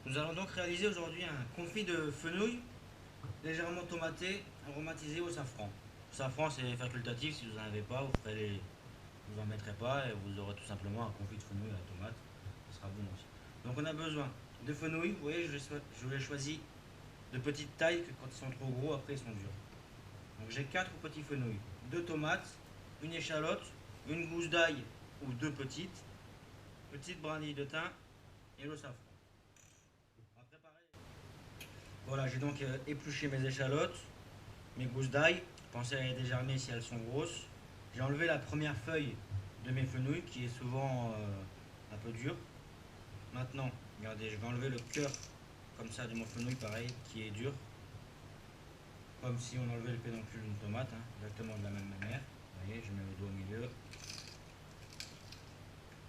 Nous allons donc réaliser aujourd'hui un confit de fenouil légèrement tomaté, aromatisé au safran. Le safran c'est facultatif, si vous n'en avez pas, vous en mettrez pas et vous aurez tout simplement un confit de fenouil à la tomate. Ce sera bon aussi. Donc on a besoin de fenouil, vous voyez je les choisis de petite taille que quand ils sont trop gros après ils sont durs. Donc j'ai 4 petits fenouils, 2 tomates, une échalote, une gousse d'ail ou deux petites brindilles de thym et le safran. On va préparer. Voilà, j'ai donc épluché mes échalotes, mes gousses d'ail. Pensez à les dégermer si elles sont grosses. J'ai enlevé la première feuille de mes fenouils qui est souvent un peu dure. Maintenant, regardez, je vais enlever le cœur comme ça de mon fenouil, pareil, qui est dur. Comme si on enlevait le pédoncule d'une tomate, hein, exactement de la même manière. Vous voyez, je mets le doigt au milieu.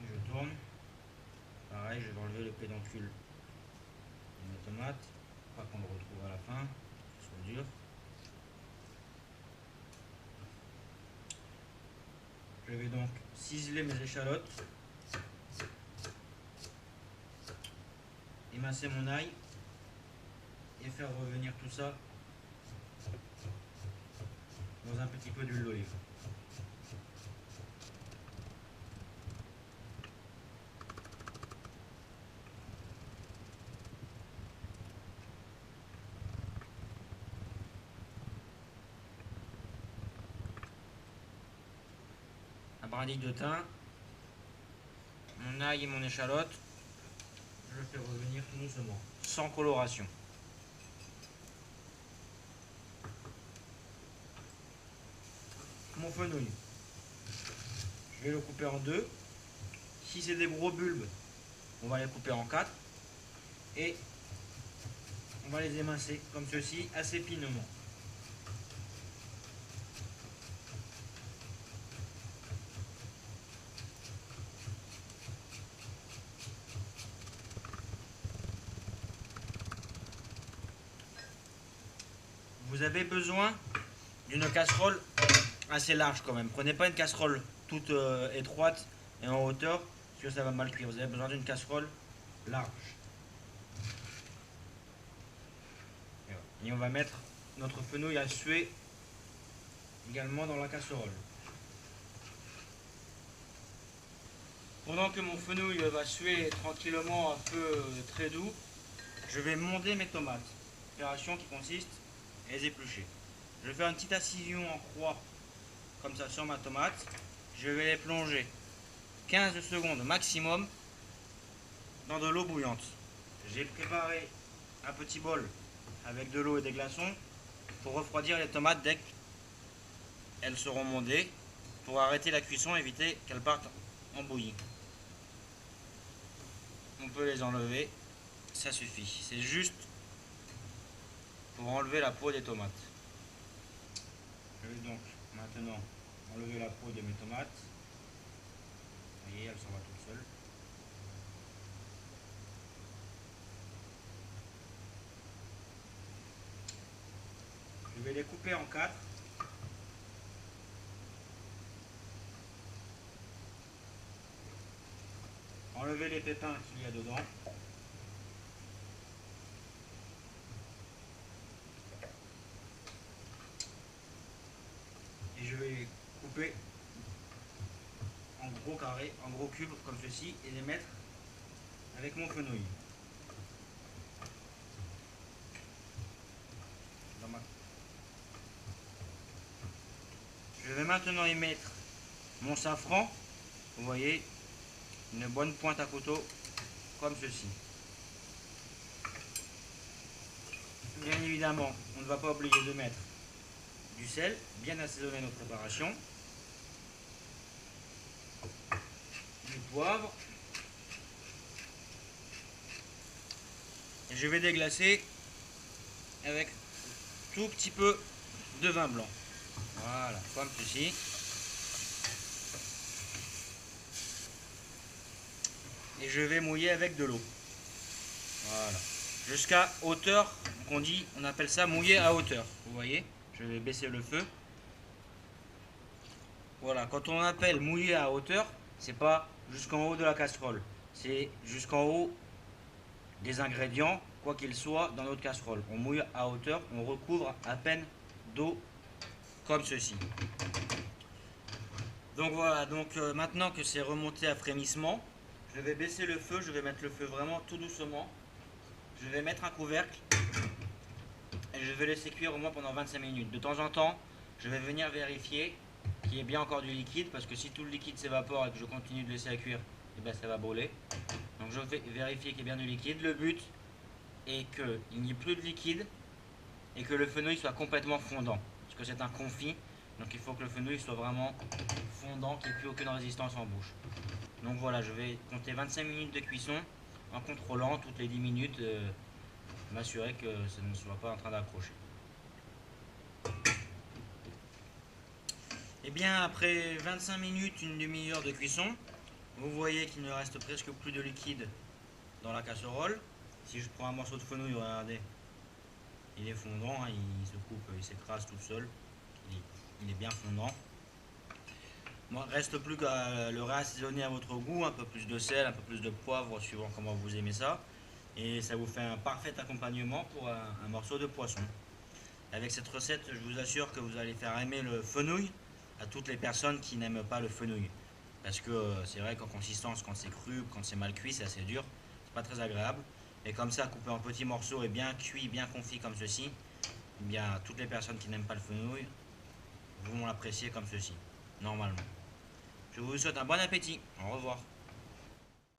Et je tourne. Pareil, je vais enlever le pédoncule de mes tomates. Pas qu'on le retrouve à la fin, qu'il soit dur. Je vais donc ciseler mes échalotes, émincer mon ail et faire revenir tout ça dans un petit peu d'huile d'olive. La brindille de thym, mon ail et mon échalote, je le fais revenir tout doucement, sans coloration. Mon fenouil, je vais le couper en deux. Si c'est des gros bulbes, on va les couper en quatre et on va les émincer comme ceci, assez finement. Vous avez besoin d'une casserole assez large quand même. Prenez pas une casserole toute étroite et en hauteur, parce que ça va mal cuire. Vous avez besoin d'une casserole large. Et on va mettre notre fenouil à suer également dans la casserole. Pendant que mon fenouil va suer tranquillement à feu très doux, je vais monder mes tomates. Opération qui consiste à les éplucher. Je vais faire une petite incision en croix comme ça sur ma tomate. Je vais les plonger 15 secondes maximum dans de l'eau bouillante. J'ai préparé un petit bol avec de l'eau et des glaçons pour refroidir les tomates dès qu'elles seront mondées, pour arrêter la cuisson et éviter qu'elles partent en bouillie. On peut les enlever, ça suffit. C'est juste pour enlever la peau des tomates. Je vais donc maintenant enlever la peau de mes tomates. Vous voyez, elle s'en va toute seule. Je vais les couper en quatre. Enlever les pépins qu'il y a dedans. Et je vais les couper en gros carrés, en gros cubes comme ceci et les mettre avec mon fenouil. Je vais maintenant y mettre mon safran. Vous voyez, une bonne pointe à couteau comme ceci. Bien évidemment, on ne va pas oublier de mettre du sel, bien assaisonner notre préparation, du poivre, et je vais déglacer avec tout petit peu de vin blanc. Voilà, comme ceci. Et je vais mouiller avec de l'eau. Voilà. Jusqu'à hauteur on appelle ça mouiller à hauteur. Vous voyez, je vais baisser le feu. Voilà, quand on appelle mouiller à hauteur, c'est pas jusqu'en haut de la casserole, c'est jusqu'en haut des ingrédients, quoi qu'ils soient, dans notre casserole. On mouille à hauteur, on recouvre à peine d'eau comme ceci. Donc voilà, donc maintenant que c'est remonté à frémissement, je vais baisser le feu, je vais mettre le feu vraiment tout doucement. Je vais mettre un couvercle et je vais laisser cuire au moins pendant 25 minutes. De temps en temps, je vais venir vérifier qu'il y ait bien encore du liquide, parce que si tout le liquide s'évapore et que je continue de laisser à cuire, et bien ça va brûler. Donc je vais vérifier qu'il y ait bien du liquide. Le but est qu'il n'y ait plus de liquide et que le fenouil soit complètement fondant, parce que c'est un confit, donc il faut que le fenouil soit vraiment fondant, qu'il n'y ait plus aucune résistance en bouche. Donc voilà, je vais compter 25 minutes de cuisson en contrôlant toutes les 10 minutes, m'assurer que ça ne soit pas en train d'accrocher. Et bien après 25 minutes, une demi-heure de cuisson, vous voyez qu'il ne reste presque plus de liquide dans la casserole. Si je prends un morceau de fenouil, regardez, il est fondant, hein, il se coupe, il s'écrase tout seul. Il est bien fondant. Moi, reste plus qu'à le réassaisonner à votre goût, un peu plus de sel, un peu plus de poivre, suivant comment vous aimez ça. Et ça vous fait un parfait accompagnement pour un morceau de poisson. Avec cette recette, je vous assure que vous allez faire aimer le fenouil à toutes les personnes qui n'aiment pas le fenouil. Parce que c'est vrai qu'en consistance, quand c'est cru, quand c'est mal cuit, c'est assez dur. C'est pas très agréable. Et comme ça, coupé en petits morceaux et bien cuit, bien confit comme ceci, eh bien toutes les personnes qui n'aiment pas le fenouil vont l'apprécier comme ceci, normalement. Je vous souhaite un bon appétit. Au revoir.